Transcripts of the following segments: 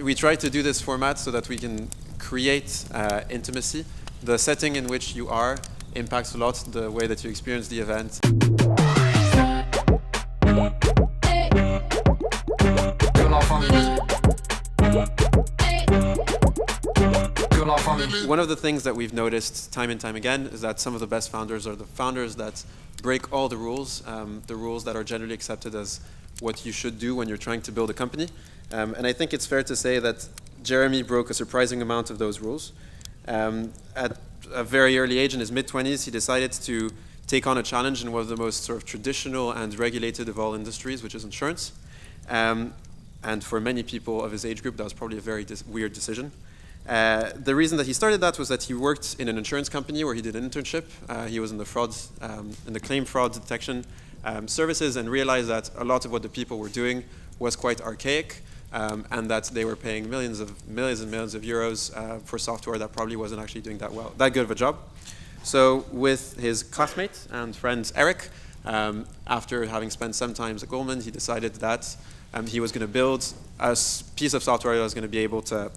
We try to do this format so that we can create intimacy. The setting in which you are impacts a lot the way that you experience the event. One of the things that we've noticed time and time again is that some of the best founders are the founders that break all the rules that are generally accepted as what you should do when you're trying to build a company. And I think it's fair to say that Jeremy broke a surprising amount of those rules. At a very early age, in his mid-20s, he decided to take on a challenge in one of the most sort of traditional and regulated of all industries, which is insurance. And for many people of his age group, that was probably a very weird decision. The reason that he started that was that he worked in an insurance company where he did an internship. He was in the claim fraud detection services, and realized that a lot of what the people were doing was quite archaic, and that they were paying millions and millions of euros for software that probably wasn't actually doing that good of a job. So with his classmate and friend Eric, after having spent some time at Goldman, he decided that he was going to build a piece of software that was going to be able to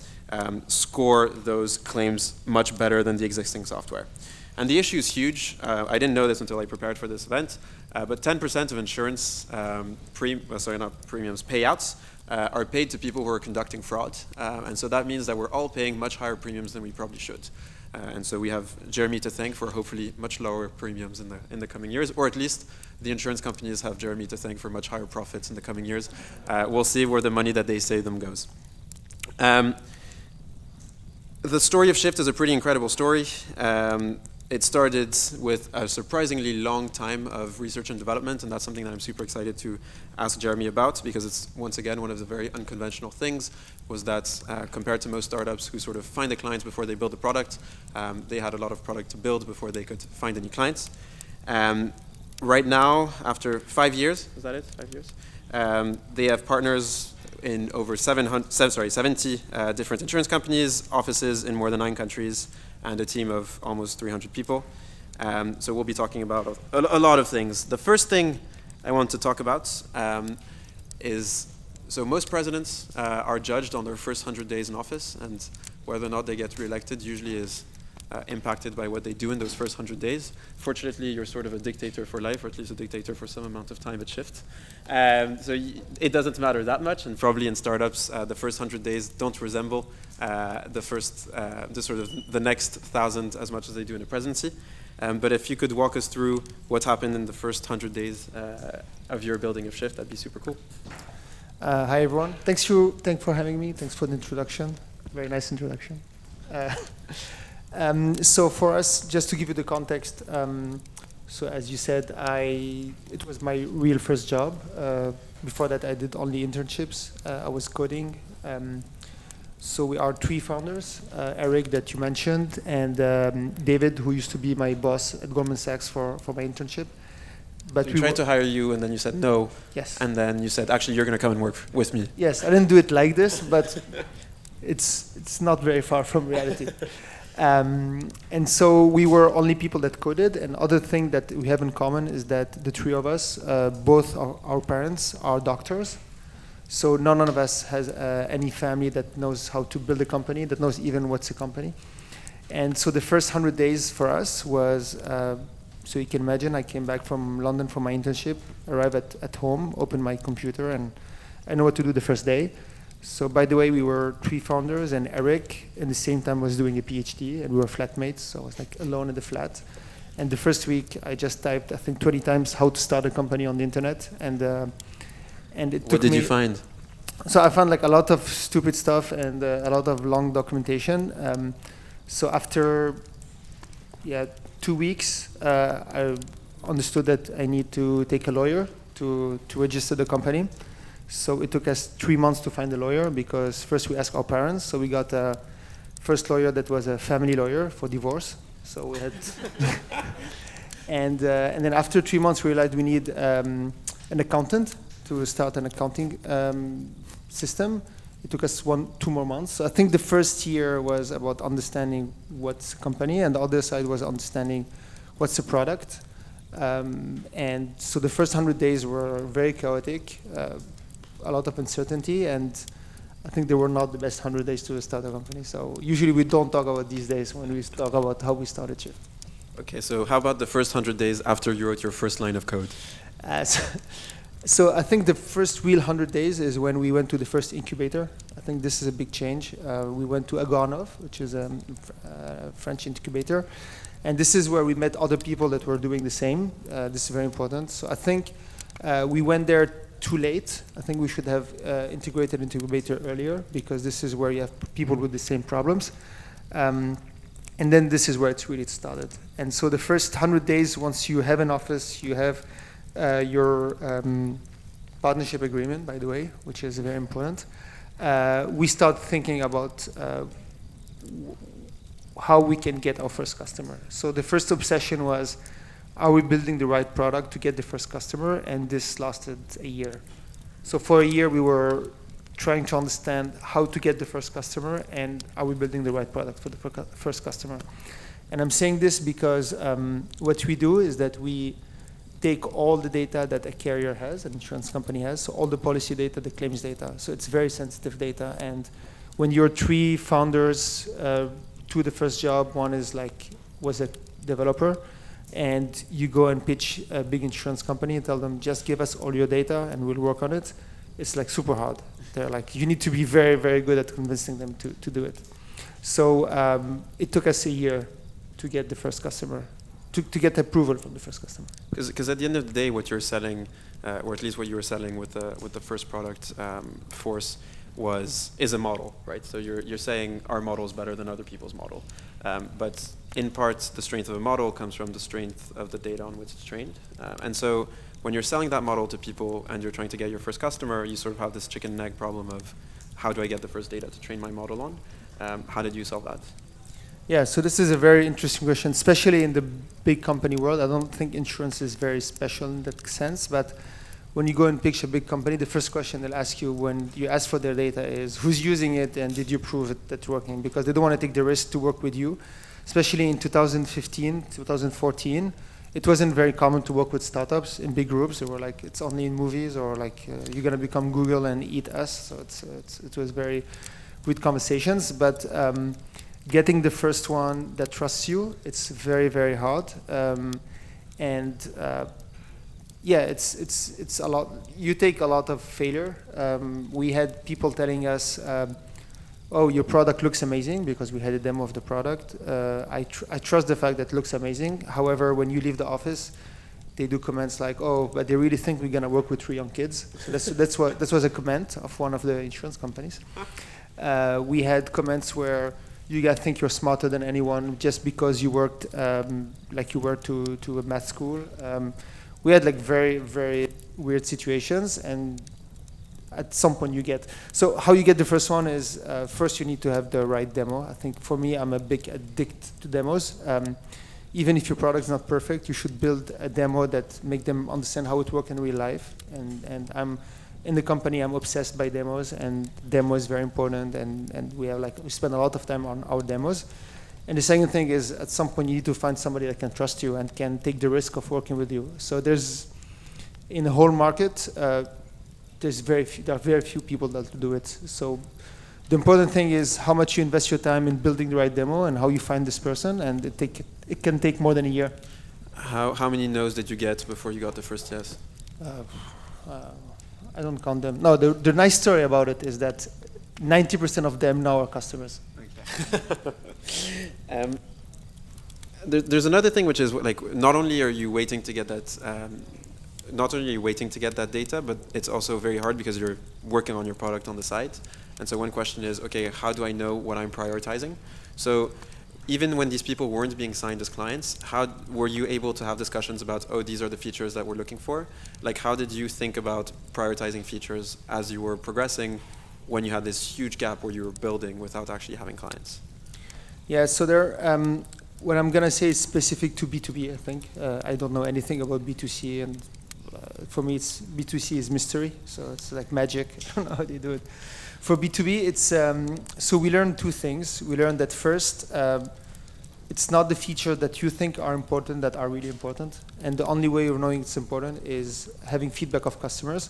score those claims much better than the existing software. And the issue is huge. I didn't know this until I prepared for this event, but 10% of insurance payouts are paid to people who are conducting fraud. And so that means that we're all paying much higher premiums than we probably should. And so we have Jeremy to thank for hopefully much lower premiums in the coming years, or at least the insurance companies have Jeremy to thank for much higher profits in the coming years. We'll see where the money that they save them goes. The story of Shift is a pretty incredible story. It started with a surprisingly long time of research and development, and that's something that I'm super excited to ask Jeremy about, because it's, once again, one of the very unconventional things was that compared to most startups who sort of find the clients before they build the product, they had a lot of product to build before they could find any clients. Right now, after 5 years, is that it? 5 years? They have partners in over 70 different insurance companies, offices in more than 9 countries, and a team of almost 300 people. So we'll be talking about a lot of things. The first thing I want to talk about is, so most presidents are judged on their first 100 days in office, and whether or not they get reelected usually is impacted by what they do in those first 100 days. Fortunately, you're sort of a dictator for life, or at least a dictator for some amount of time at Shift. So it doesn't matter that much, and probably in startups, the first 100 days don't resemble the next 1,000 as much as they do in a presidency. But if you could walk us through what happened in the first 100 days of your building of Shift, that'd be super cool. Hi everyone. Thanks for having me. Thanks for the introduction. Very nice introduction. So for us, just to give you the context, so as you said, it was my real first job. Before that, I did only internships. I was coding. So we are 3 founders, Eric that you mentioned, and David, who used to be my boss at Goldman Sachs for my internship. But so we tried to hire you, and then you said no. Yes. And then you said, actually, you're going to come and work with me. Yes, I didn't do it like this, but it's not very far from reality. And so we were only people that coded, and other thing that we have in common is that the 3 of us, both our parents are doctors. So none of us has any family that knows how to build a company, that knows even what's a company. And so the first 100 days for us was, so you can imagine, I came back from London for my internship, arrived at home, opened my computer, and I know what to do the first day. So by the way, we were 3 founders, and Eric at the same time was doing a PhD, and we were flatmates, so I was like alone in the flat. And the first week, I just typed, I think 20 times how to start a company on the internet, and it took me... What did you find? So I found like a lot of stupid stuff and a lot of long documentation. So after 2 weeks, I understood that I need to take a lawyer to register the company. So it took us 3 months to find a lawyer, because first we asked our parents. So we got a first lawyer that was a family lawyer for divorce. So we had, and then after 3 months we realized we need an accountant to start an accounting system. It took us 2 more months. So I think the first year was about understanding what's a company, and the other side was understanding what's a product. And so the first 100 days were very chaotic. A lot of uncertainty, and I think they were not the best 100 days to start a company. So usually we don't talk about these days when we talk about how we started Shift. Okay, so how about the first 100 days after you wrote your first line of code? So I think the first real 100 days is when we went to the first incubator. I think this is a big change. We went to Aganov, which is a French incubator. And this is where we met other people that were doing the same. This is very important. So I think we went there too late. I think we should have integrated incubator earlier, because this is where you have people with the same problems. And then this is where it's really started. And so the first 100 days, once you have an office, you have your partnership agreement, by the way, which is very important. We start thinking about how we can get our first customer. So the first obsession was, are we building the right product to get the first customer? And this lasted a year. So for a year, we were trying to understand how to get the first customer, and are we building the right product for the first customer? And I'm saying this because what we do is that we take all the data that a carrier has, an insurance company has, so all the policy data, the claims data. So it's very sensitive data. And when you're 3 founders to the first job, one was a developer, and you go and pitch a big insurance company and tell them, just give us all your data and we'll work on it. It's like super hard. They're like, you need to be very, very good at convincing them to do it. So it took us a year to get the first customer, to get approval from the first customer. Because at the end of the day, what you're selling, or at least what you were selling with the first product, Force, is a model, right? So you're saying our model is better than other people's model. But in part, the strength of a model comes from the strength of the data on which it's trained. And so when you're selling that model to people and you're trying to get your first customer, you sort of have this chicken and egg problem of, how do I get the first data to train my model on? How did you solve that? Yeah, so this is a very interesting question, especially in the big company world. I don't think insurance is very special in that sense, but when you go and pitch a big company, the first question they'll ask you when you ask for their data is, who's using it and did you prove it that's working? Because they don't want to take the risk to work with you. Especially in 2015, 2014, it wasn't very common to work with startups in big groups. They were like, it's only in movies, or like, you're going to become Google and eat us. So it was very good conversations, but getting the first one that trusts you, it's very, very hard. Yeah, it's a lot. You take a lot of failure. We had people telling us, oh, your product looks amazing, because we had a demo of the product. I trust the fact that it looks amazing. However, when you leave the office, they do comments like, oh, but they really think we're going to work with 3 young kids. So that was a comment of one of the insurance companies. We had comments where you guys think you're smarter than anyone just because you worked like you were to a math school. We had like very, very weird situations, and at some point you get. So how you get the first one is first you need to have the right demo. I think for me, I'm a big addict to demos. Even if your product's not perfect, you should build a demo that make them understand how it works in real life. And I'm in the company, I'm obsessed by demos, and demo is very important. And we spend a lot of time on our demos. And the second thing is, at some point, you need to find somebody that can trust you and can take the risk of working with you. So in the whole market, there are very few people that do it. So the important thing is how much you invest your time in building the right demo and how you find this person, and it can take more than a year. How many no's did you get before you got the first yes? I don't count them. No, the nice story about it is that 90% of them now are customers. Okay. There's another thing, which is like, not only are you waiting to get that, data, but it's also very hard because you're working on your product on the side. And so one question is, okay, how do I know what I'm prioritizing? So even when these people weren't being signed as clients, how were you able to have discussions about, oh, these are the features that we're looking for? Like, how did you think about prioritizing features as you were progressing when you had this huge gap where you were building without actually having clients? Yeah, so what I'm going to say is specific to B2B, I think. I don't know anything about B2C, and for me, B2C is mystery, so it's like magic. I don't know how they do it. For B2B, it's so we learned 2 things. We learned that first, it's not the features that you think are important that are really important, and the only way of knowing it's important is having feedback of customers.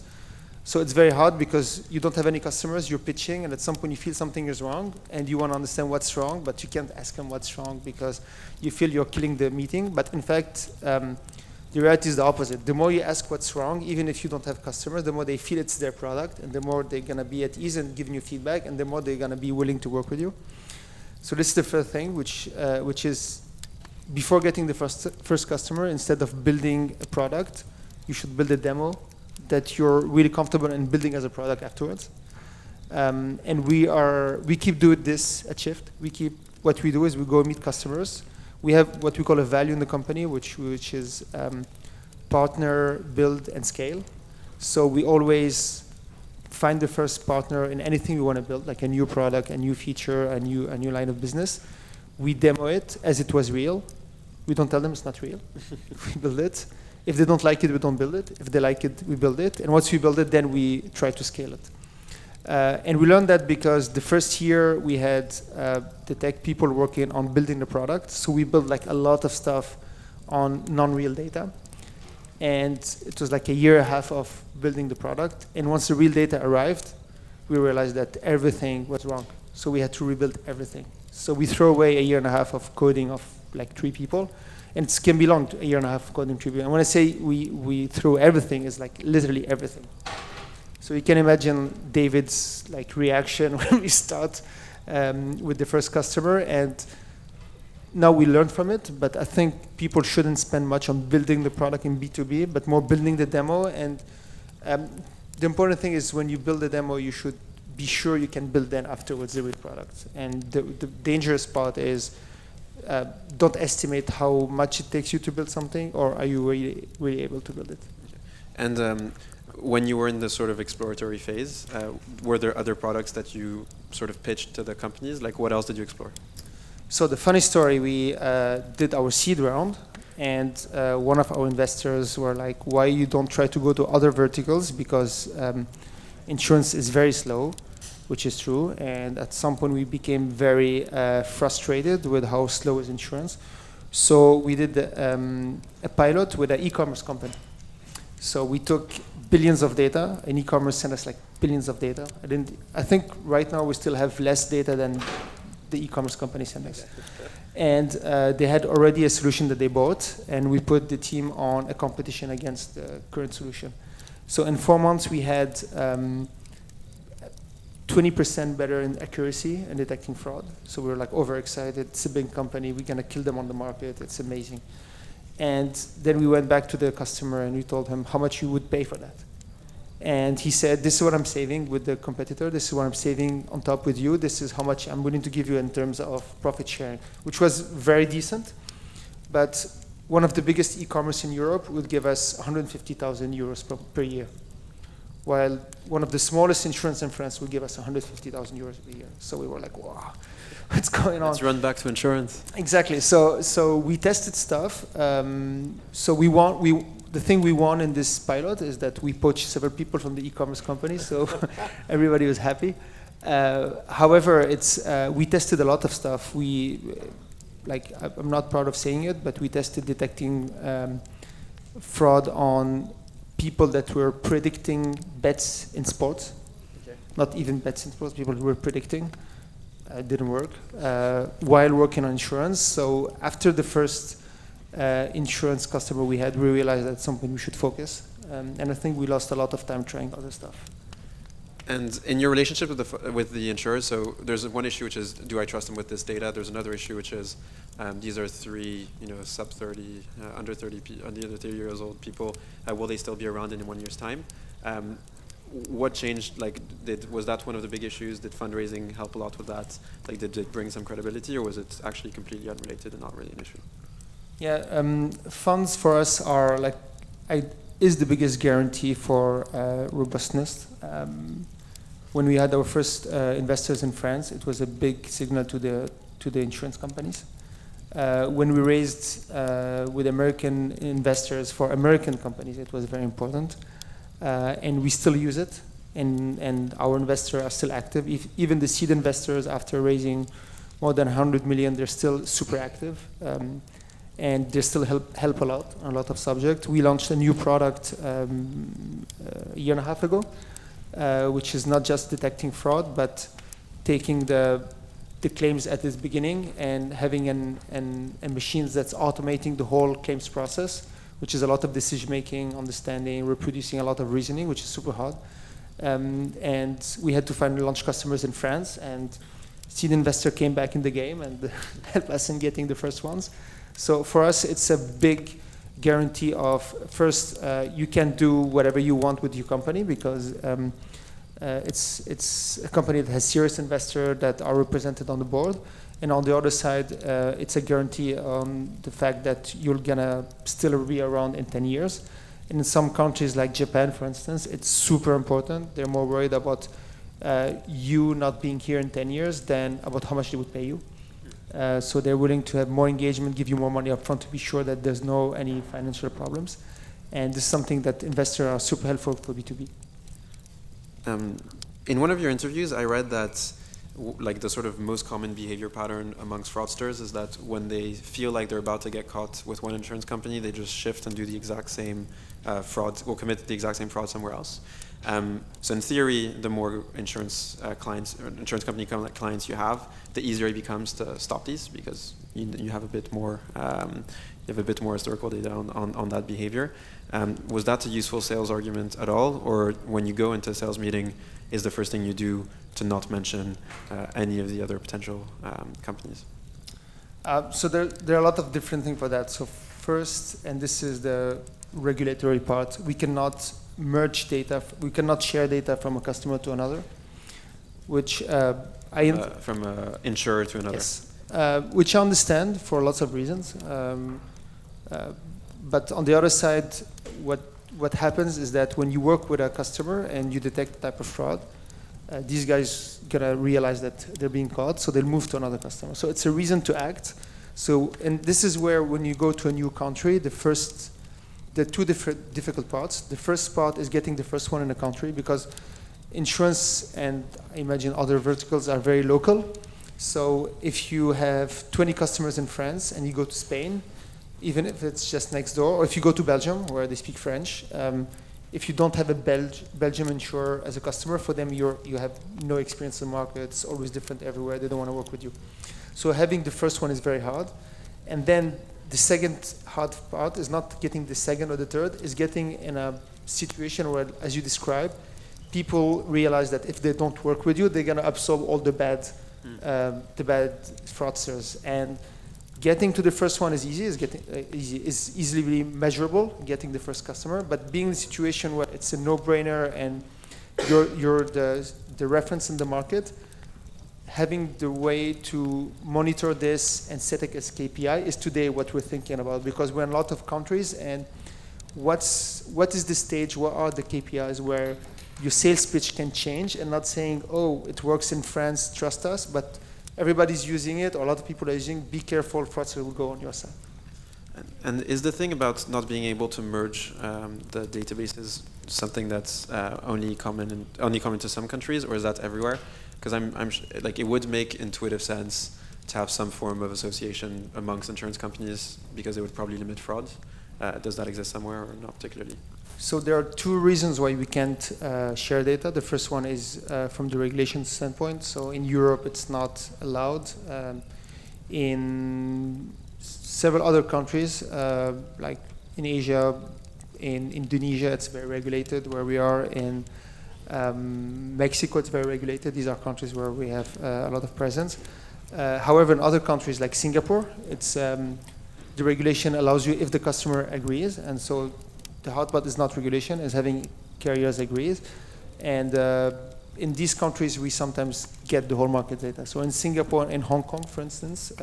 So it's very hard because you don't have any customers, you're pitching, and at some point you feel something is wrong, and you want to understand what's wrong, but you can't ask them what's wrong because you feel you're killing the meeting. But in fact, the reality is the opposite. The more you ask what's wrong, even if you don't have customers, the more they feel it's their product, and the more they're going to be at ease and giving you feedback, and the more they're going to be willing to work with you. So this is the first thing, which is before getting the first customer, instead of building a product, you should build a demo that you're really comfortable in building as a product afterwards. And we keep doing this at Shift. What we do is we go meet customers. We have what we call a value in the company, which is partner, build, and scale. So we always find the first partner in anything we want to build, like a new product, a new feature, a new line of business. We demo it as it was real. We don't tell them it's not real. We build it. If they don't like it, we don't build it. If they like it, we build it. And once we build it, then we try to scale it. And we learned that because the first year we had the tech people working on building the product. So we built like a lot of stuff on non-real data. And it was like a year and a half of building the product. And once the real data arrived, we realized that everything was wrong. So we had to rebuild everything. So we throw away a year and a half of coding of like 3 people. And it can be long, a year and a half coding 3 people. And when I say we throw everything, it's like literally everything. So you can imagine David's like reaction when we start with the first customer. And now we learn from it, but I think people shouldn't spend much on building the product in B2B, but more building the demo. And the important thing is when you build a demo, you should be sure you can build then afterwards the real product. And the dangerous part is don't estimate how much it takes you to build something, or are you really able to build it? And when you were in the sort of exploratory phase, were there other products that you sort of pitched to the companies? Like what else did you explore? So the funny story, we did our seed round, and one of our investors were like, why you don't try to go to other verticals, because insurance is very slow, which is true. And at some point we became very frustrated with how slow is insurance. So we did a pilot with an e-commerce company. So we took billions of data, and e-commerce sent us like billions of data. I think right now we still have less data than the e-commerce company sent us. And they had already a solution that they bought, and we put the team on a competition against the current solution. So in 4 months, we had 20% better in accuracy and detecting fraud. So we were like overexcited. It's a big company. We're going to kill them on the market. It's amazing. And then we went back to the customer, and we told him how much you would pay for that. And he said, this is what I'm saving with the competitor. This is what I'm saving on top with you. This is how much I'm willing to give you in terms of profit sharing, which was very decent. But one of the biggest e-commerce in Europe would give us 150,000 euros per year, while one of the smallest insurance in France would give us 150,000 euros a year. So we were like, wow, what's going on? Let's run back to insurance. Exactly. So we tested stuff. The thing we won in this pilot is that we poached several people from the e-commerce company, so everybody was happy. However, we tested a lot of stuff. I'm not proud of saying it, but we tested detecting fraud on people that were predicting bets in sports. Okay. Not even bets in sports, people who were predicting. It didn't work. While working on insurance. So after the first insurance customer we had, we realized at some point we should focus. And I think we lost a lot of time trying other stuff. And in your relationship with the insurers, so there's one issue which is, do I trust them with this data? There's another issue which is, these are 3, sub 30, under 30 years old people. Will they still be around in 1 year's time? What changed? Was that one of the big issues? Did fundraising help a lot with that? Did it bring some credibility, or was it actually completely unrelated and not really an issue? Yeah, funds for us are is the biggest guarantee for robustness. When we had our first investors in France, it was a big signal to the insurance companies. When we raised with American investors for American companies, it was very important. And we still use it, and our investors are still active. Even the seed investors, after raising more than 100 million, they're still super active. And they still help a lot on a lot of subjects. We launched a new product a year and a half ago, which is not just detecting fraud, but taking the claims at its beginning and having a machine that's automating the whole claims process, which is a lot of decision making, understanding, reproducing a lot of reasoning, which is super hard. And we had to find launch customers in France, and seed investor came back in the game and helped us in getting the first ones. So for us, it's a big guarantee of, first, you can do whatever you want with your company, because it's a company that has serious investors that are represented on the board. And on the other side, it's a guarantee on the fact that you're gonna still be around in 10 years. And in some countries like Japan, for instance, it's super important. They're more worried about you not being here in 10 years than about how much they would pay you. So they're willing to have more engagement, give you more money up front to be sure that there's any financial problems. And this is something that investors are super helpful for B2B. In one of your interviews, I read that like the sort of most common behavior pattern amongst fraudsters is that when they feel like they're about to get caught with one insurance company, they just shift and do the exact same fraud, or commit the exact same fraud somewhere else. So in theory, the more insurance clients or insurance company clients you have, the easier it becomes to stop these, because you have a bit more historical data on that behavior. Was that a useful sales argument at all, or when you go into a sales meeting, is the first thing you do to not mention any of the other potential companies? So there are a lot of different things for that. So first, and this is the regulatory part, we cannot merge data, we cannot share data from a customer to another, which from an insurer to another. Yes, which I understand for lots of reasons. But on the other side, what happens is that when you work with a customer and you detect the type of fraud, these guys gonna realize that they're being caught, so they'll move to another customer. So it's a reason to act. So, and this is where when you go to a new country, the two difficult parts. The first part is getting the first one in the country, because insurance and I imagine other verticals are very local. So if you have 20 customers in France and you go to Spain, even if it's just next door, or if you go to Belgium where they speak French, if you don't have a Belgium insurer as a customer, for them you have no experience in the market, it's always different everywhere, they don't want to work with you. So having the first one is very hard. And then the second hard part is not getting the second or the third, is getting in a situation where, as you described, people realize that if they don't work with you, they're going to absorb all the bad fraudsters. And getting to the first one is easy, is easily measurable, getting the first customer, but being in a situation where it's a no-brainer and you're the reference in the market, having the way to monitor this and set it as KPI is today what we're thinking about, because we're in a lot of countries, and what is the stage, what are the KPIs where your sales pitch can change, and not saying, oh, it works in France, trust us, but everybody's using it, or a lot of people are using, be careful, fraudster will go on your side. And is the thing about not being able to merge the databases something that's only common to some countries, or is that everywhere? Because I'm like, it would make intuitive sense to have some form of association amongst insurance companies, because it would probably limit fraud. Does that exist somewhere, or not particularly? So there are two reasons why we can't share data. The first one is from the regulation standpoint. So in Europe, it's not allowed. In several other countries, like in Asia, in Indonesia, it's very regulated. Where we are in Mexico, it's very regulated. These are countries where we have a lot of presence. However, in other countries like Singapore, it's the regulation allows you if the customer agrees, and so the hard part is not regulation, is having carriers agree. And in these countries, we sometimes get the whole market data. So in Singapore and Hong Kong, for instance,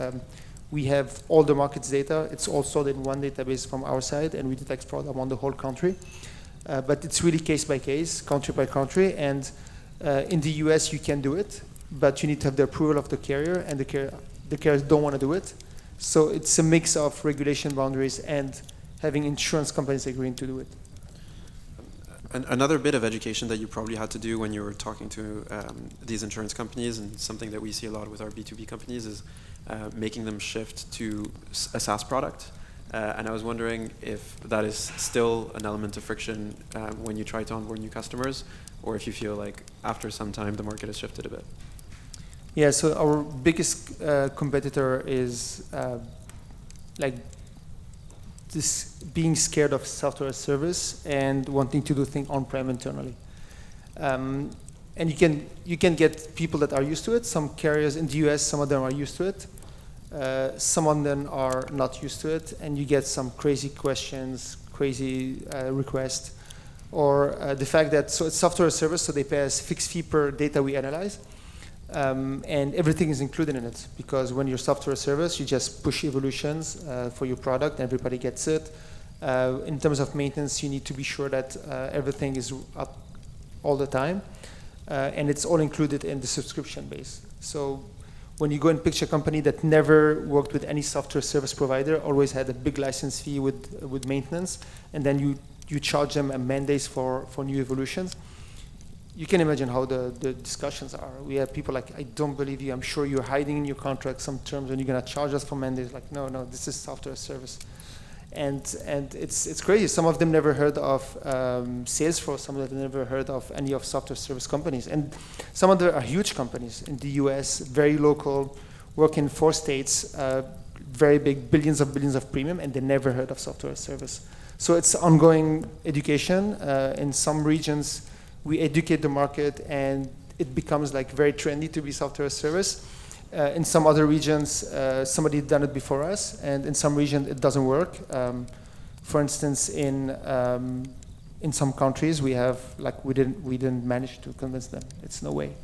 we have all the markets data. It's all stored in one database from our side, and we detect fraud among the whole country. But it's really case by case, country by country. And in the US, you can do it, but you need to have the approval of the carrier, and the carriers don't want to do it. So it's a mix of regulation boundaries and having insurance companies agreeing to do it. Another bit of education that you probably had to do when you were talking to these insurance companies, and something that we see a lot with our B2B companies, is making them shift to a SaaS product. And I was wondering if that is still an element of friction when you try to onboard new customers, or if you feel like after some time the market has shifted a bit. Yeah, so our biggest competitor is like this being scared of software as service and wanting to do things on-prem internally. And you can get people that are used to it. Some carriers in the US, some of them are used to it. Some of them are not used to it, and you get some crazy questions, crazy requests, or the fact that so it's software as service, so they pay us fixed fee per data we analyze, and everything is included in it. Because when you're software as service, you just push evolutions for your product, and everybody gets it. In terms of maintenance, you need to be sure that everything is up all the time, and it's all included in the subscription base. So when you go and pitch a company that never worked with any software service provider, always had a big license fee with maintenance, and then you charge them a mandate for new evolutions, you can imagine how the discussions are. We have people like, I don't believe you, I'm sure you're hiding in your contract some terms and you're going to charge us for mandates. Like, no, this is software service. And it's crazy. Some of them never heard of Salesforce. Some of them never heard of any of software service companies. And some of them are huge companies in the US, very local, work in 4 states, very big, billions of premium, and they never heard of software service. So it's ongoing education. In some regions, we educate the market, and it becomes like very trendy to be software service. In some other regions, somebody done it before us, and in some regions it doesn't work. For instance, in some countries, we have like we didn't manage to convince them. It's no way.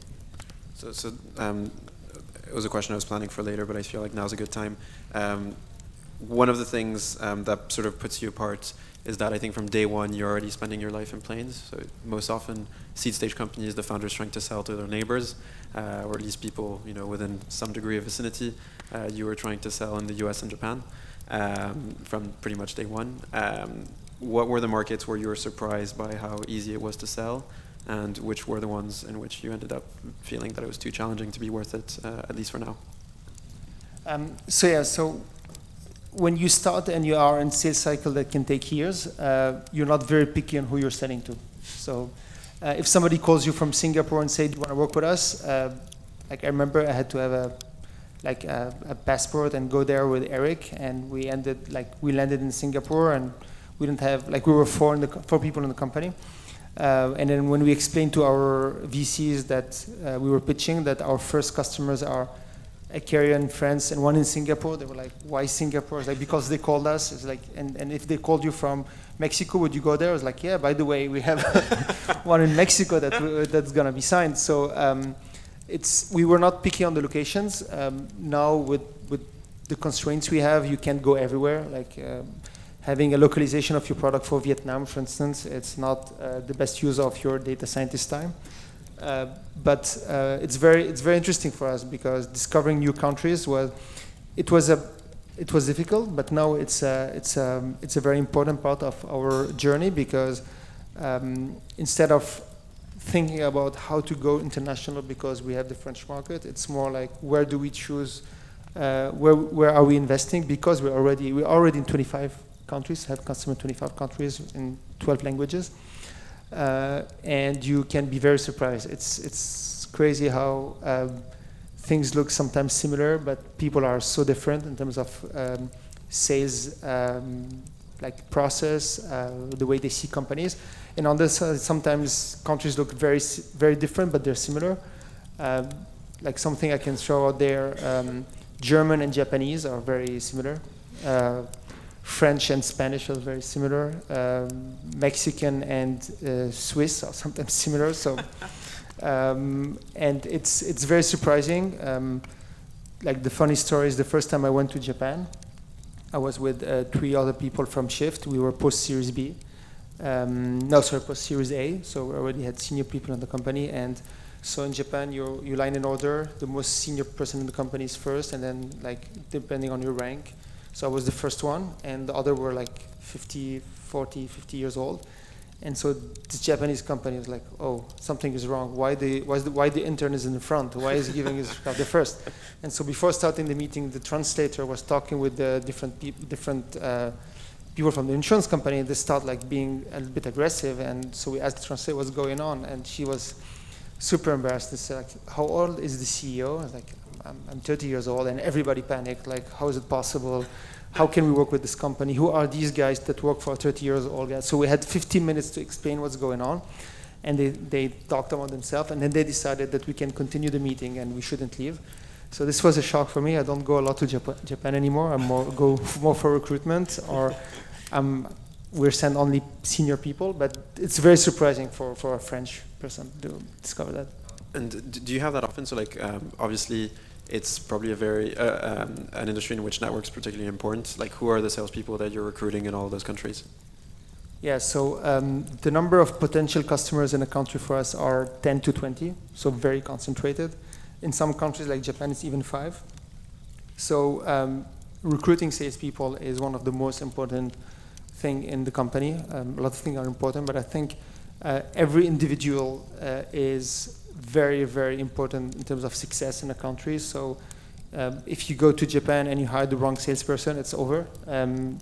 So it was a question I was planning for later, but I feel like now's a good time. One of the things that sort of puts you apart is that I think from day one you're already spending your life in planes. So most often, seed stage companies, the founders trying to sell to their neighbors, or at least people within some degree of vicinity. You were trying to sell in the US and Japan from pretty much day one. What were the markets where you were surprised by how easy it was to sell, and which were the ones in which you ended up feeling that it was too challenging to be worth it, at least for now? So when you start and you are in sales cycle that can take years, you're not very picky on who you're selling to. So if somebody calls you from Singapore and say, do you want to work with us? Like I remember I had to have a passport and go there with Eric, and we landed in Singapore, and we didn't have, we were 4 people in the company. And then when we explained to our VCs that we were pitching that our first customers are a carrier in France and one in Singapore, they were like, why Singapore? It's like, because they called us. It's like, and if they called you from Mexico, would you go there? I was like, yeah, by the way, we have one in Mexico that's going to be signed. So we were not picky on the locations. Now with the constraints we have, you can't go everywhere. Having a localization of your product for Vietnam, for instance, it's not the best use of your data scientist time. But it's very interesting for us, because discovering new countries it was difficult, but now it's a very important part of our journey, because instead of thinking about how to go international because we have the French market, it's more like, where do we choose, where are we investing, because we're already in 25 countries, have customers in 25 countries in 12 languages. And you can be very surprised. It's crazy how things look sometimes similar, but people are so different in terms of sales, process, the way they see companies. And on this side, sometimes countries look very, very different, but they're similar. Something I can throw out there, German and Japanese are very similar. French and Spanish are very similar. Mexican and Swiss are sometimes similar. So, and it's very surprising. The funny story is the first time I went to Japan, I was with 3 other people from Shift. We were post Series B. Post Series A. So we already had senior people in the company. And so in Japan, you line in order. The most senior person in the company is first, and then depending on your rank. So I was the first one, and the other were 50 years old. And so this Japanese company was like, oh, something is wrong. Why the intern is in the front? Why is he giving his the first? And so before starting the meeting, the translator was talking with the different people from the insurance company, and they start like being a little bit aggressive. And so we asked the translator what's going on, and she was super embarrassed. They said, like, how old is the CEO? I was like, I'm 30 years old, and everybody panicked. Like, how is it possible? How can we work with this company? Who are these guys that work for 30 years old guys? So we had 15 minutes to explain what's going on, and they talked about themselves, and then they decided that we can continue the meeting and we shouldn't leave. So this was a shock for me. I don't go a lot to Japan anymore. go more for recruitment, or we're sent only senior people, but it's very surprising for a French person to discover that. And do you have that often? So like, obviously, it's probably a very an industry in which network's particularly important. Like, who are the salespeople that you're recruiting in all of those countries? Yeah, so the number of potential customers in a country for us are 10 to 20, so very concentrated. In some countries like Japan, it's even 5. So recruiting salespeople is one of the most important thing in the company. A lot of things are important, but I think every individual is very, very important in terms of success in a country. So if you go to Japan and you hire the wrong salesperson, it's over.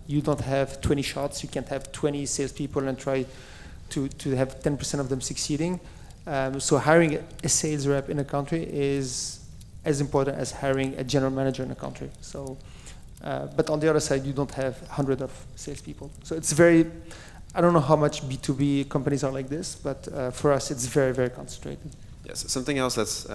You don't have 20 shots. You can't have 20 salespeople and try to have 10% of them succeeding. So hiring a sales rep in a country is as important as hiring a general manager in a country. So, but on the other side, you don't have hundreds of salespeople. So it's very, I don't know how much B2B companies are like this, but for us, it's very, very concentrated. Yes, something else that's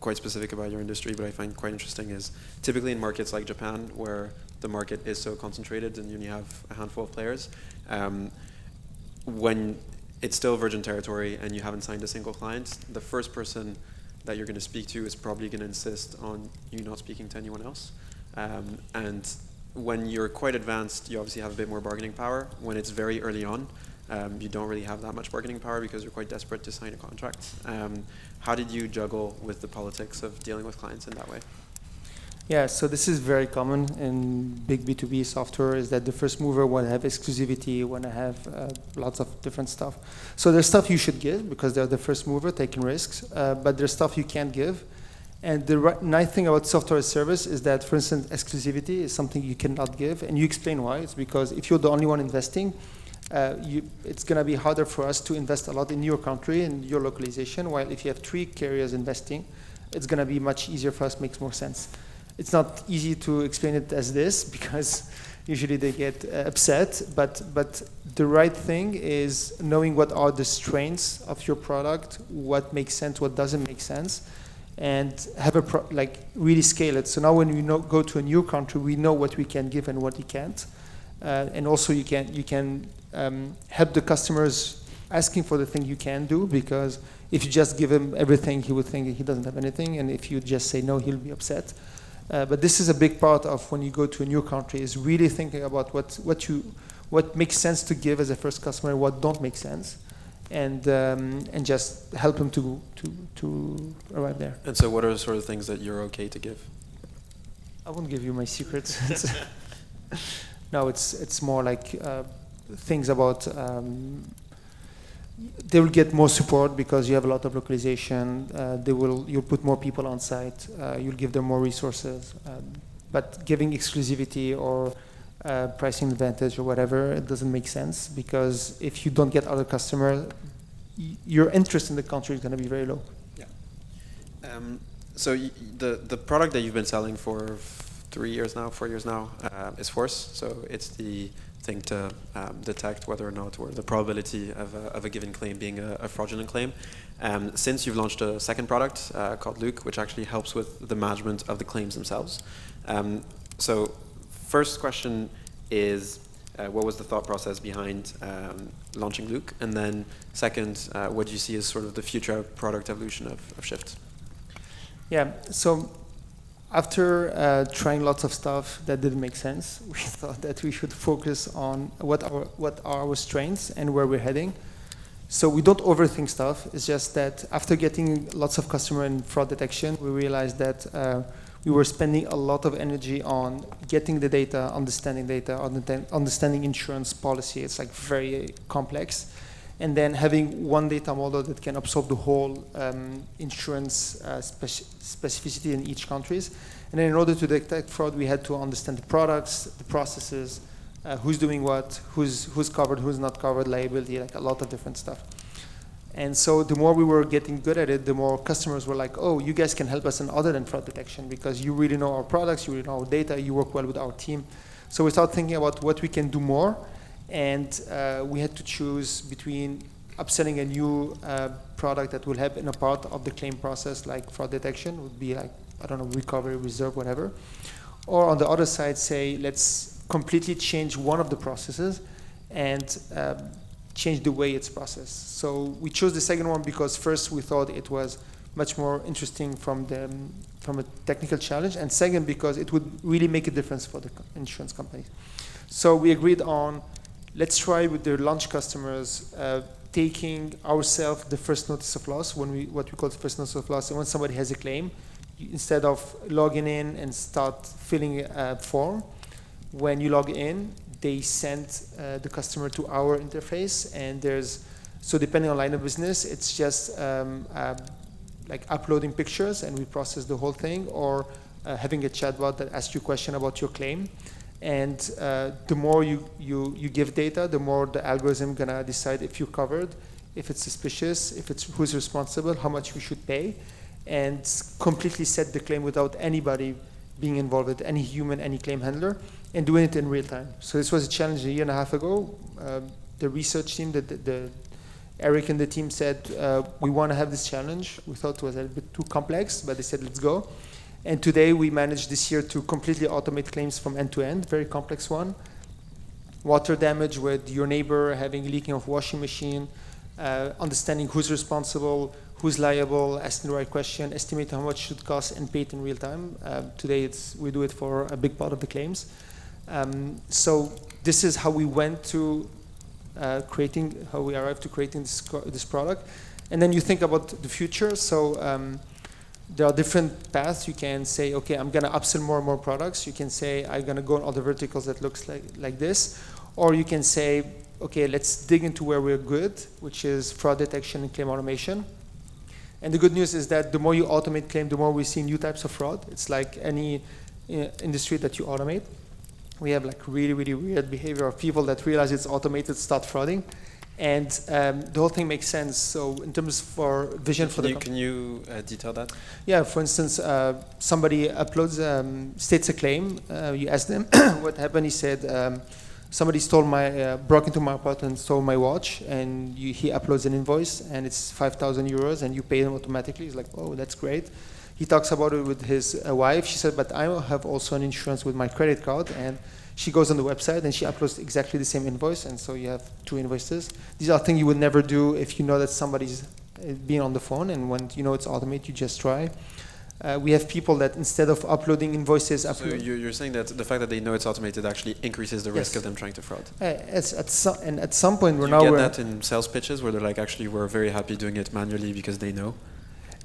quite specific about your industry, but I find quite interesting, is typically in markets like Japan, where the market is so concentrated and you only have a handful of players, when it's still virgin territory and you haven't signed a single client, the first person that you're going to speak to is probably going to insist on you not speaking to anyone else. And when you're quite advanced, you obviously have a bit more bargaining power. When it's very early on, you don't really have that much bargaining power because you're quite desperate to sign a contract. How did you juggle with the politics of dealing with clients in that way? Yeah, so this is very common in big B2B software, is that the first mover want to have exclusivity, want to have lots of different stuff. So there's stuff you should give because they're the first mover taking risks, but there's stuff you can't give. And the nice thing about software as a service is that, for instance, exclusivity is something you cannot give, and you explain why. It's because if you're the only one investing, it's going to be harder for us to invest a lot in your country and your localization, while if you have 3 carriers investing, it's going to be much easier for us, makes more sense. It's not easy to explain it as this because usually they get upset, but the right thing is knowing what are the strengths of your product, what makes sense, what doesn't make sense, and have really scale it. So now when we go to a new country, we know what we can give and what we can't, and also you can help the customers asking for the thing you can do, because if you just give him everything, he would think he doesn't have anything, and if you just say no, he'll be upset. But this is a big part of when you go to a new country, is really thinking about what makes sense to give as a first customer and what don't make sense, and just help them to arrive there. And so what are the sort of things that you're okay to give? I won't give you my secrets. No, it's more like things about they will get more support because you have a lot of localization. You'll put more people on site. You'll give them more resources. But giving exclusivity or pricing advantage or whatever, it doesn't make sense, because if you don't get other customers, your interest in the country is going to be very low. Yeah. So the product that you've been selling for 4 years now is Force. So it's the thing to detect whether or not, or the probability of a given claim being a fraudulent claim. Since you've launched a second product called Luke, which actually helps with the management of the claims themselves. So first question is, what was the thought process behind launching Luke? And then second, what do you see as sort of the future product evolution of Shift? Yeah, so after trying lots of stuff that didn't make sense, we thought that we should focus on what are our strengths and where we're heading. So we don't overthink stuff. It's just that after getting lots of customer and fraud detection, we realized that we were spending a lot of energy on getting the data, understanding insurance policy. It's like very complex. and then having one data model that can absorb the whole insurance specificity in each countries. And then in order to detect fraud, we had to understand the products, the processes, who's doing what, who's covered, who's not covered, liability, like a lot of different stuff. And so the more we were getting good at it, the more customers were like, oh, you guys can help us in other than fraud detection because you really know our products, you really know our data, you work well with our team. So we started thinking about what we can do more, and we had to choose between upselling a new product that will help in a part of the claim process, like fraud detection, would be like, I don't know, recovery, reserve, whatever. Or on the other side, say, let's completely change one of the processes and change the way it's processed. So we chose the second one because first we thought it was much more interesting from a technical challenge, and second because it would really make a difference for the insurance companies. So we agreed on, let's try with the launch customers taking ourselves the first notice of loss, what we call the first notice of loss. And when somebody has a claim, instead of logging in and start filling a form, when you log in, they send the customer to our interface, and so depending on line of business, it's just like uploading pictures and we process the whole thing, or having a chatbot that asks you a question about your claim. And the more you give data, the more the algorithm gonna decide if you're covered, if it's suspicious, if it's who's responsible, how much we should pay, and completely set the claim without anybody being involved with any human, any claim handler, and doing it in real time. So this was a challenge a year and a half ago. The research team, Eric and the team said, we want to have this challenge. We thought it was a bit too complex, but they said, let's go. And today we managed this year to completely automate claims from end to end, very complex one. Water damage with your neighbor having leaking of washing machine, understanding who's responsible, who's liable, asking the right question, estimate how much it should cost, and pay it in real time. Today we do it for a big part of the claims. So this is how we went to how we arrived to creating this product. And then you think about the future. So there are different paths. You can say, okay, I'm going to upsell more and more products. You can say, I'm going to go on other verticals that looks like this. Or you can say, okay, let's dig into where we're good, which is fraud detection and claim automation. And the good news is that the more you automate claim, the more we see new types of fraud. It's like any industry that you automate. We have like really, really weird behavior of people that realize it's automated, start frauding. And the whole thing makes sense. So in terms for vision for the company. Can you detail that? Yeah, for instance, somebody uploads, states a claim. You ask them what happened. He said, somebody broke into my apartment and stole my watch, and he uploads an invoice, and it's 5,000 euros, and you pay them automatically. He's like, oh, that's great. He talks about it with his wife. She said, but I have also an insurance with my credit card, and she goes on the website, and she uploads exactly the same invoice, and so you have two invoices. These are things you would never do if you know that somebody's being on the phone, and when you know it's automated, you just try. We have people that instead of uploading invoices, so you're saying that the fact that they know it's automated actually increases the risk of them trying to fraud. At some point, we're you get that in sales pitches where they're like, actually, we're very happy doing it manually because they know.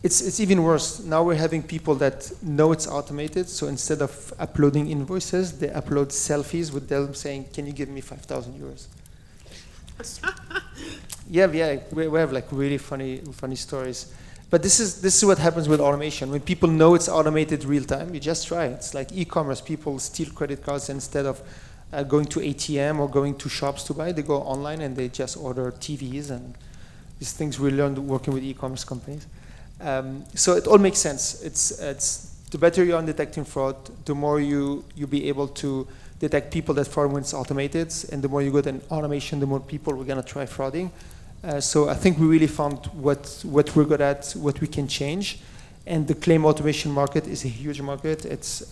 It's even worse. Now we're having people that know it's automated, so instead of uploading invoices, they upload selfies with them saying, can you give me 5,000 euros? Yeah, we have like really funny stories. But this is what happens with automation. When people know it's automated real time, you just try it. It's like e-commerce. People steal credit cards instead of going to ATM or going to shops to buy. They go online and they just order TVs and these things we learned working with e-commerce companies. So it all makes sense. It's the better you're on detecting fraud, the more you'll be able to detect people that fraud when it's automated, and the more you go in automation, the more people we're going to try frauding. So I think we really found what we're good at, what we can change. And the claim automation market is a huge market. It's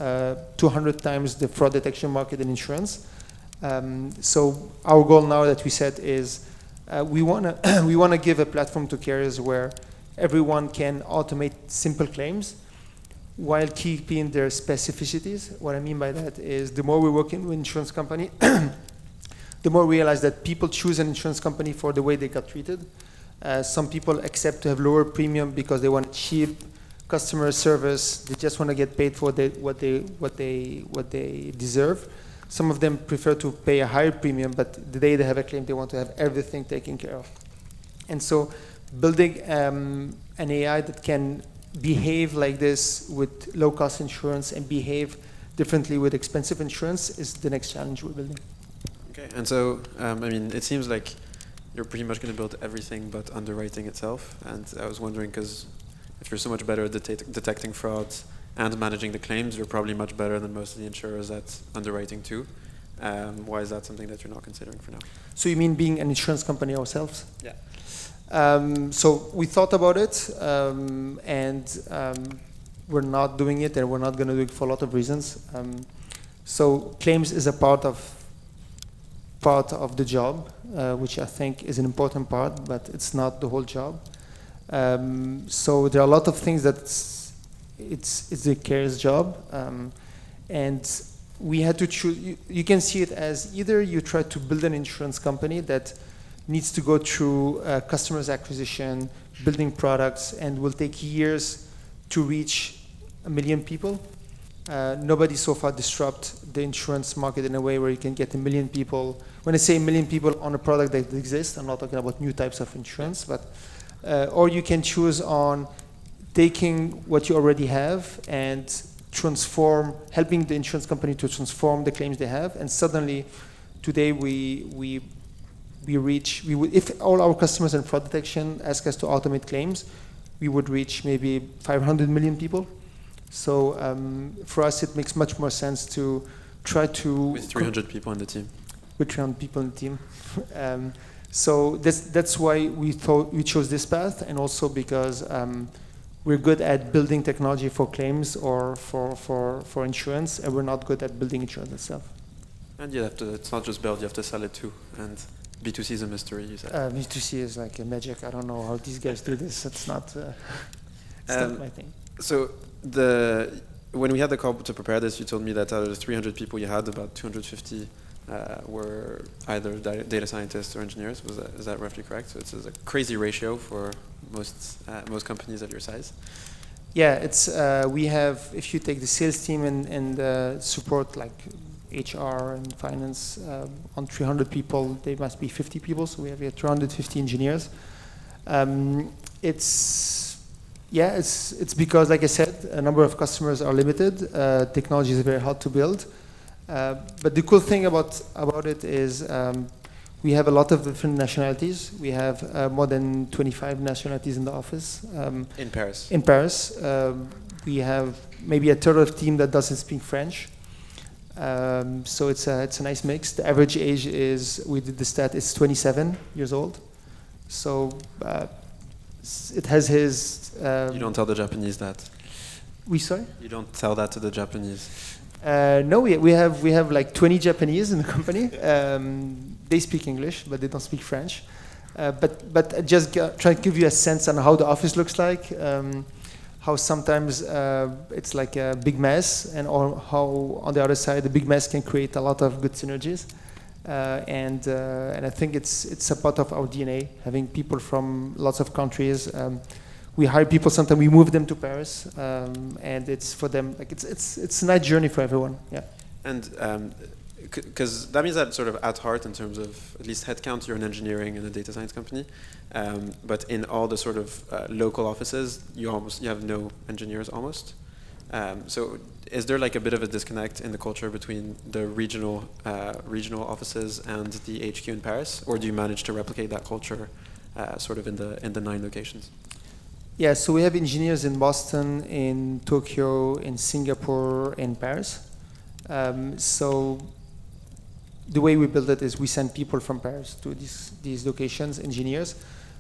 200 times the fraud detection market in insurance. So our goal now that we set is we want to give a platform to carriers where everyone can automate simple claims while keeping their specificities. What I mean by that is the more we're working with insurance company, the more we realize that people choose an insurance company for the way they got treated. Some people accept to have lower premium because they want cheap customer service. They just want to get paid for what they deserve. Some of them prefer to pay a higher premium, but the day they have a claim, they want to have everything taken care of. And so building an AI that can behave like this with low-cost insurance and behave differently with expensive insurance is the next challenge we're building. Okay, and so, I mean, it seems like you're pretty much going to build everything but underwriting itself. And I was wondering, because if you're so much better at detecting frauds and managing the claims, you're probably much better than most of the insurers at underwriting too. Why is that something that you're not considering for now? So you mean being an insurance company ourselves? Yeah. So we thought about it, and we're not doing it, and we're not going to do it for a lot of reasons. So claims is a part of the job, which I think is an important part, but it's not the whole job. So there are a lot of things that it's a care's job, and we had to choose. You can see it as either you try to build an insurance company that needs to go through customers acquisition, building products, and will take years to reach 1 million people. Nobody so far disrupt the insurance market in a way where you can get 1 million people. When I say 1 million people on a product that exists, I'm not talking about new types of insurance, but or you can choose on taking what you already have and helping the insurance company to transform the claims they have, and suddenly, today if all our customers in fraud detection ask us to automate claims, we would reach maybe 500 million people. So for us, it makes much more sense to try to... With 300 people in the team. With 300 people in the team. So that's why we thought we chose this path, and also because we're good at building technology for claims or for insurance, and we're not good at building insurance itself. And you have to, it's not just build, you have to sell it too. And B2C is a mystery, you said. B2C is like a magic. I don't know how these guys do this. It's not my thing. So when we had the call to prepare this, you told me that out of the 300 people you had, about 250 were either data scientists or engineers. Is that roughly correct? So it's a crazy ratio for most companies of your size. Yeah, it's we have, if you take the sales team and support like HR and finance, on 300 people, they must be 50 people. So we have 350 engineers. It's because, like I said, a number of customers are limited. Technology is very hard to build. But the cool thing about it is we have a lot of different nationalities. We have more than 25 nationalities in the office. In Paris? In Paris. We have maybe a third of the team that doesn't speak French. So it's a nice mix. The average age is, we did the stat, it's 27 years old. So it has his... you don't tell the Japanese that? Sorry? You don't tell that to the Japanese? No, we have like 20 Japanese in the company. They speak English, but they don't speak French. But just try to give you a sense on how the office looks like. How sometimes it's like a big mess, and or how on the other side the big mess can create a lot of good synergies. And I think it's a part of our DNA, having people from lots of countries. We hire people, sometimes we move them to Paris, and it's for them, like it's a nice journey for everyone. Yeah. And because that means that sort of at heart, in terms of at least headcount, you're an engineering and a data science company, but in all the sort of local offices, you have no engineers almost. So is there like a bit of a disconnect in the culture between the regional offices and the HQ in Paris, or do you manage to replicate that culture sort of in the 9 locations? Yeah, so we have engineers in Boston, in Tokyo, in Singapore, in Paris. So the way we build it is we send people from Paris to these locations, engineers.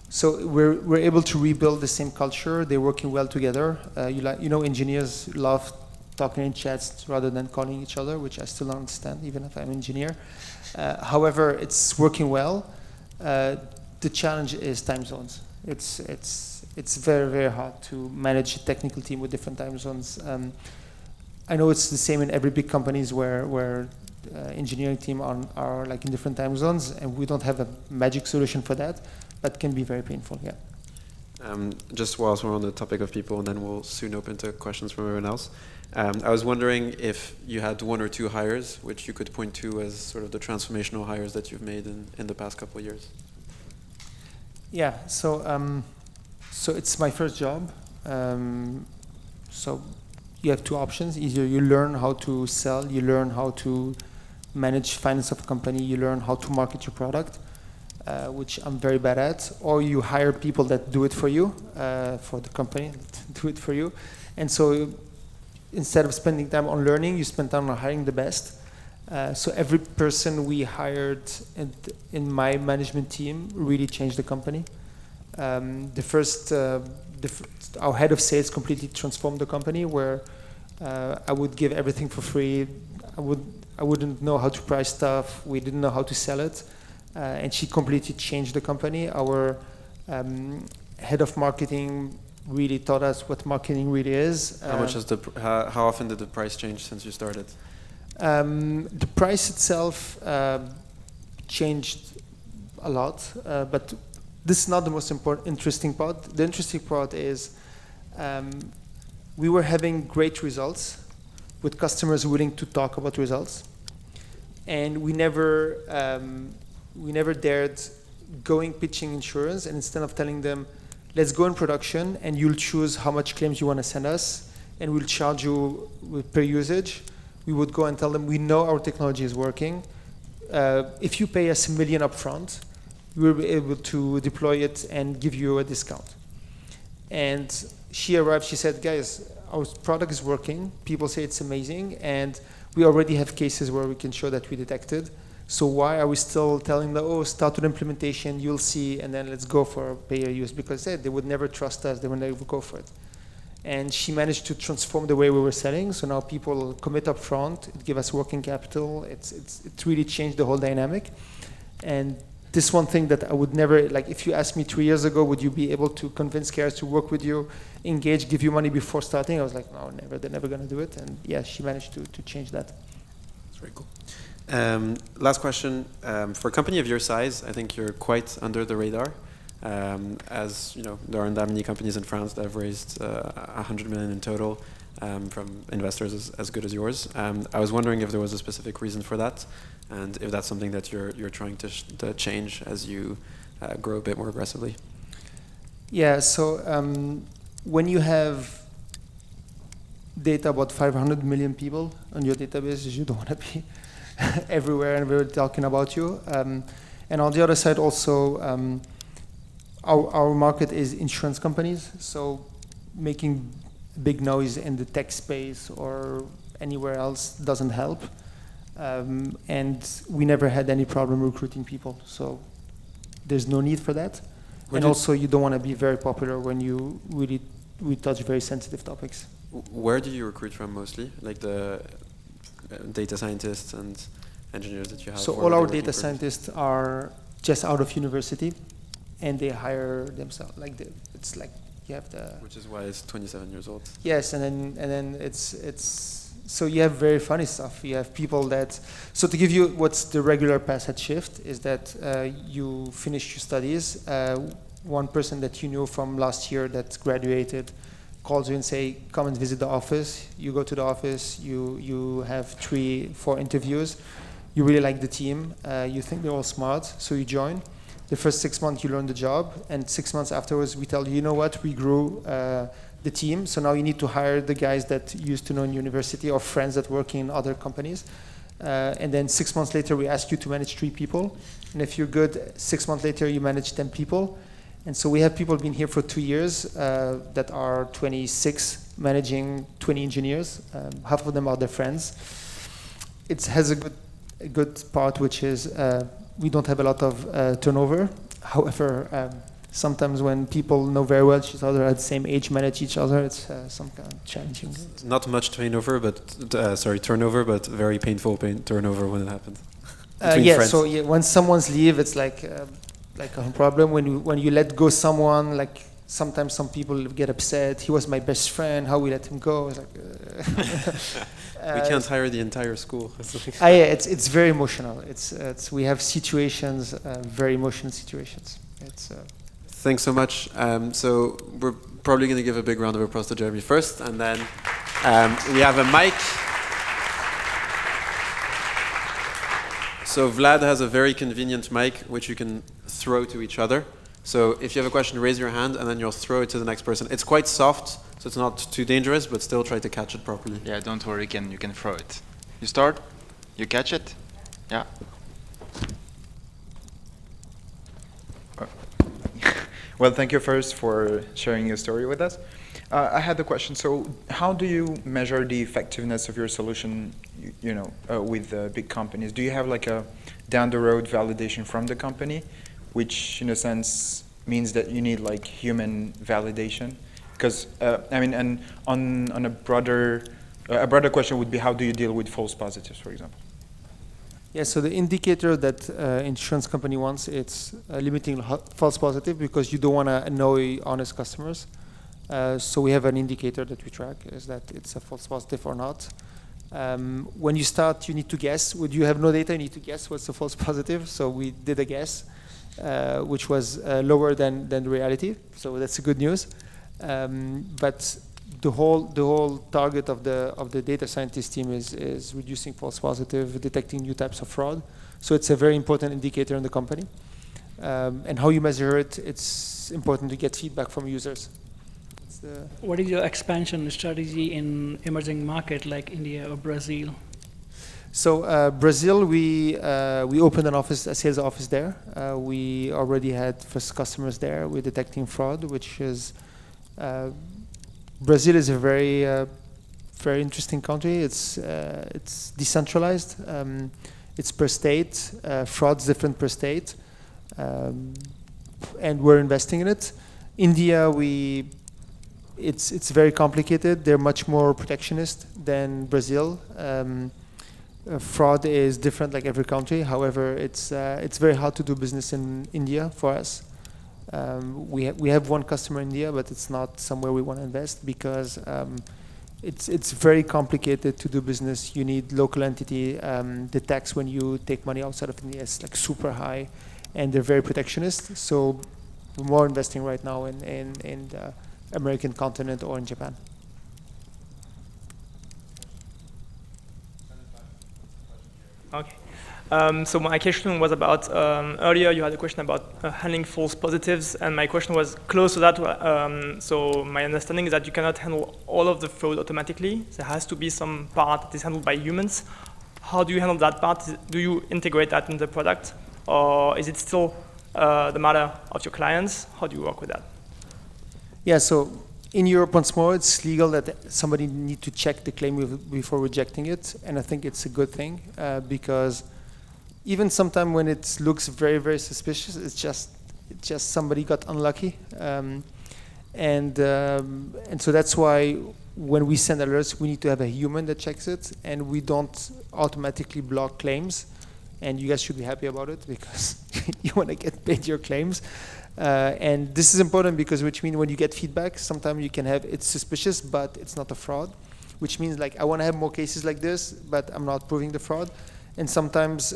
So we're able to rebuild the same culture. They're working well together. Engineers love talking in chats rather than calling each other, which I still don't understand, even if I'm an engineer. However, it's working well. The challenge is time zones. It's very, very hard to manage a technical team with different time zones. I know it's the same in every big companies where engineering team are like in different time zones, and we don't have a magic solution for that, but can be very painful, yeah. Just whilst we're on the topic of people, and then we'll soon open to questions from everyone else. I was wondering if you had 1 or 2 hires which you could point to as sort of the transformational hires that you've made in the past couple of years. Yeah. So it's my first job. So you have two options. Either you learn how to sell, you learn how to manage finance of a company, you learn how to market your product, which I'm very bad at, or you hire people that do it for you, for the company, do it for you. And so instead of spending time on learning, you spend time on hiring the best. So every person we hired in my management team really changed the company. Our head of sales completely transformed the company, where I would give everything for free. I wouldn't know how to price stuff. We didn't know how to sell it, and she completely changed the company. Our head of marketing really taught us what marketing really is. How often did the price change since you started? The price itself changed a lot, but this is not the most interesting part. The interesting part is we were having great results with customers willing to talk about results, and we never dared going pitching insurance, and instead of telling them, let's go in production and you'll choose how much claims you want to send us and we'll charge you per usage, we would go and tell them, we know our technology is working. If you pay us $1 million upfront, we'll be able to deploy it and give you a discount. And she arrived, she said, guys, our product is working, people say it's amazing, and we already have cases where we can show that we detected. So why are we still telling them, oh, start with implementation, you'll see, and then let's go for pay-per-use? Because they would never trust us, they would never go for it. And she managed to transform the way we were selling, so now people commit up front, it gives us working capital, it really changed the whole dynamic. And this one thing that I would never, like if you asked me 3 years ago, would you be able to convince carriers to work with you, engage, give you money before starting? I was like, no, never, they're never gonna do it. And yeah, she managed to change that. That's very cool. Last question, for a company of your size, I think you're quite under the radar. As you know, there aren't that many companies in France that have raised 100 million in total from investors as good as yours. I was wondering if there was a specific reason for that, and if that's something that you're trying to change as you grow a bit more aggressively. Yeah, so when you have data about 500 million people on your database, you don't want to be everywhere and we're talking about you. And on the other side also, our market is insurance companies, so making big noise in the tech space or anywhere else doesn't help. And we never had any problem recruiting people, so there's no need for that. And also you don't want to be very popular when you we touch very sensitive topics. Where do you recruit from mostly? Like the data scientists and engineers that you have? So all our data scientists are just out of university, and they hire themselves. It's like you have the. Which is why it's 27 years old. Yes, and then it's so you have very funny stuff. You have people that. So to give you what's the regular path at Shift is that you finish your studies. One person that you knew from last year that graduated calls you and say, come and visit the office. You go to the office, you have 3-4 interviews. You really like the team. You think they're all smart, so you join. The first 6 months you learn the job, and 6 months afterwards we tell you, you know what, we grew the team, so now you need to hire the guys that you used to know in university or friends that work in other companies. And then 6 months later we ask you to manage 3 people. And if you're good, 6 months later you manage 10 people. And so we have people been here for 2 years that are 26, managing 20 engineers. Half of them are their friends. It has a good part, which is we don't have a lot of turnover. However, sometimes when people know very well each other at the same age, manage each other, it's some kind of challenging. Not much turnover, but very painful turnover when it happens. Yeah, friends. So yeah, when someone's leave, it's like a problem. When you let go someone, like sometimes some people get upset. He was my best friend. How we let him go? It's like, we can't hire the entire school. Yeah, it's very emotional. We have situations, very emotional situations. Thanks so much. So we're probably going to give a big round of applause to Jeremy first, and then we have a mic. So Vlad has a very convenient mic which you can throw to each other. So if you have a question, raise your hand, and then you'll throw it to the next person. It's quite soft, so it's not too dangerous, but still try to catch it properly. Yeah, don't worry, you can throw it. You start, you catch it, yeah. Well, thank you first for sharing your story with us. I had a question. So, how do you measure the effectiveness of your solution? With big companies, do you have like a down the road validation from the company, which in a sense means that you need like human validation? Because and on a broader question would be, how do you deal with false positives, for example? Yeah, so the indicator that insurance company wants, it's limiting false positive, because you don't want to annoy honest customers. So we have an indicator that we track, is that it's a false positive or not. When you start, you need to guess. When you have no data, you need to guess what's the false positive. So we did a guess, which was lower than the reality. So that's good news. But the whole target of the data scientist team is reducing false positive, detecting new types of fraud. So it's a very important indicator in the company. And how you measure it, it's important to get feedback from users. What is your expansion strategy in emerging market like India or Brazil? So Brazil, we opened a sales office there. We already had first customers there. We're detecting fraud, which is Brazil is a very interesting country. It's decentralized. It's per state. Fraud's different per state, and we're investing in it. India, it's very complicated. They're much more protectionist than Brazil. Fraud is different like every country. However, it's very hard to do business in India for us. We have one customer in India, but it's not somewhere we want to invest, because it's very complicated to do business. You need local entity. The tax when you take money outside of India is like super high, and they're very protectionist. So we're more investing right now in the American continent or in Japan. Okay. So my question was about, earlier you had a question about handling false positives, and my question was close to that. So my understanding is that you cannot handle all of the fraud automatically. There has to be some part that is handled by humans. How do you handle that part? Do you integrate that in the product, or is it still the matter of your clients? How do you work with that? Yeah, so in Europe, once more, it's legal that somebody need to check the claim before rejecting it, and I think it's a good thing, because even sometimes when it looks very, very suspicious, it's just somebody got unlucky, and so that's why when we send alerts, we need to have a human that checks it, and we don't automatically block claims, and you guys should be happy about it, because you want to get paid your claims. And this is important, because which means when you get feedback, sometimes you can have it's suspicious, but it's not a fraud, which means like I want to have more cases like this, but I'm not proving the fraud. And sometimes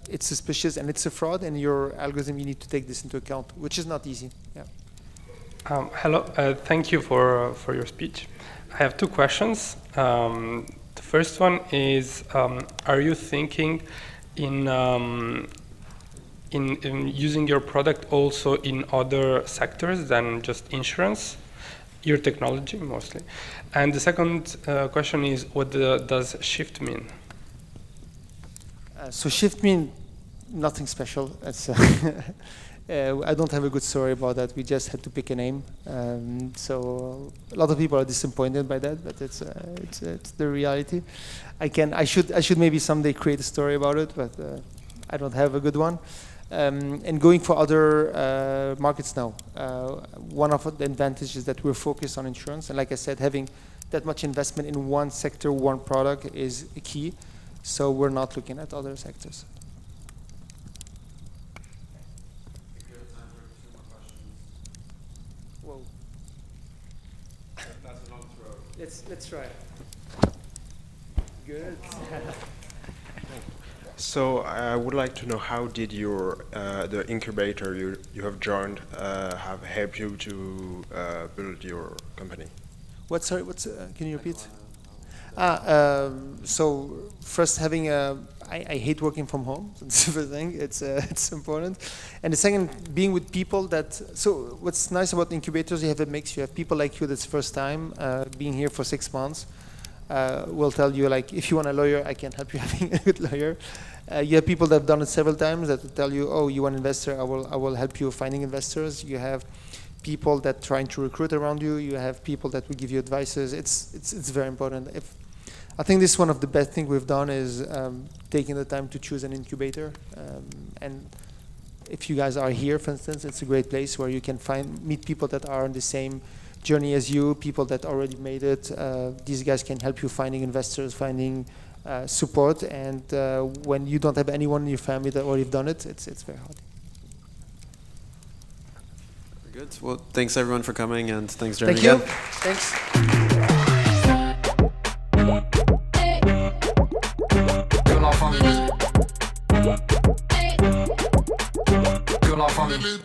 it's suspicious and it's a fraud, and your algorithm, you need to take this into account, which is not easy. Yeah. Hello, thank you for your speech. I have two questions. The first one is, are you thinking in using your product also in other sectors than just insurance, your technology mostly? And the second question is, what does shift mean? So shift mean nothing special. It's, I don't have a good story about that. We just had to pick a name. So a lot of people are disappointed by that, but it's the reality. I should maybe someday create a story about it, but I don't have a good one. And going for other markets now. One of the advantages that we're focused on insurance, and like I said, having that much investment in one sector, one product is key. So we're not looking at other sectors. Whoa. That's a long throw. Let's try it. Good. So I would like to know, how did your the incubator you have joined have helped you to build your company? What? Sorry. What's? Can you repeat? So first, I hate working from home. That's the first thing. It's important. And the second, being with people that. So what's nice about incubators, you have a mix. You have people like you that's first time being here for 6 months. Will tell you like, if you want a lawyer, I can help you having a good lawyer. You have people that have done it several times that will tell you, oh, you want an investor, I will help you finding investors. You have people that trying to recruit around you. You have people that will give you advices. It's very important. I think this is one of the best things we've done is taking the time to choose an incubator. And if you guys are here, for instance, it's a great place where you can meet people that are on the same journey as you, people that already made it. These guys can help you finding investors, finding support. And when you don't have anyone in your family that already done it, it's very hard. Very good. Well, thanks everyone for coming, and thanks Jeremy. Thank you. again. Thanks. Que la famille